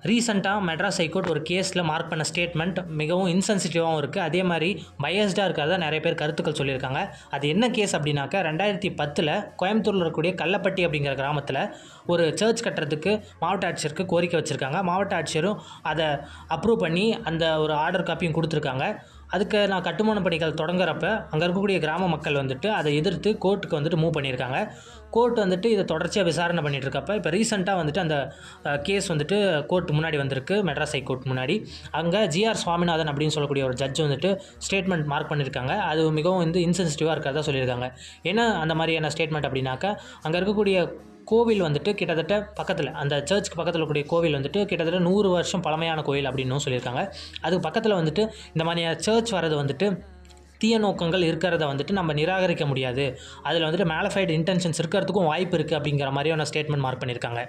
ரீசெண்டாக மெட்ராஸ் ஹைகோர்ட் ஒரு கேஸில் மார்க் பண்ண ஸ்டேட்மெண்ட் மிகவும் இன்சென்சிட்டிவாகவும் இருக்குது. அதே மாதிரி பையஸ்டாக இருக்கிறதா நிறைய பேர் கருத்துக்கள் சொல்லியிருக்காங்க. அது என்ன கேஸ் அப்படின்னாக்கா 2010 கோயம்புத்தூரில் இருக்கக்கூடிய கள்ளப்பட்டி அப்படிங்கிற கிராமத்தில் ஒரு சர்ச் கட்டுறதுக்கு மாவட்ட ஆட்சியருக்கு கோரிக்கை வச்சுருக்காங்க. மாவட்ட ஆட்சியரும் அதை அப்ரூவ் பண்ணி அந்த ஒரு ஆர்டர் காப்பியும் கொடுத்துருக்காங்க. அதுக்கு நான் கட்டுமான பணிகள் தொடங்குறப்ப அங்கே இருக்கக்கூடிய கிராம மக்கள் வந்துட்டு அதை எதிர்த்து கோர்ட்டுக்கு வந்துட்டு மூவ் பண்ணியிருக்காங்க. கோர்ட் வந்துட்டு இதை தொடர்ச்சியாக விசாரணை பண்ணிகிட்டு இருக்கப்போ இப்போ ரீசெண்டாக வந்துட்டு அந்த கேஸ் வந்துட்டு கோர்ட் முன்னாடி வந்திருக்கு, மெட்ராஸ் ஹைகோர்ட் முன்னாடி. அங்கே ஜிஆர் சுவாமிநாதன் அப்படின்னு சொல்லக்கூடிய ஒரு ஜட்ஜ் வந்துட்டு ஸ்டேட்மெண்ட் மார்க் பண்ணியிருக்காங்க. அது மிகவும் வந்து இன்சென்சிட்டிவாக இருக்கிறதா சொல்லியிருக்காங்க. ஏன்னா அந்த மாதிரியான ஸ்டேட்மெண்ட் அப்படின்னாக்கா அங்கே இருக்கக்கூடிய கோவில் வந்துட்டு கிட்டத்தட்ட பக்கத்தில் அந்த சர்ச்சுக்கு பக்கத்தில் இருக்கக்கூடிய கோவில் வந்துட்டு கிட்டத்தட்ட 100 வருஷம் பழமையான கோவில் அப்படின்னும் சொல்லியிருக்காங்க. அதுக்கு பக்கத்தில் வந்துட்டு இந்த மாதிரியான சர்ச் வர்றது வந்துட்டு தீய நோக்கங்கள் இருக்கிறத வந்துட்டு நம்ம நிராகரிக்க முடியாது. அதில் வந்துட்டு மேலிஃபைடு இன்டென்ஷன்ஸ் இருக்கிறதுக்கும் வாய்ப்பு இருக்குது அப்படிங்கிற மாதிரியான ஸ்டேட்மெண்ட் மார்க் பண்ணியிருக்காங்க.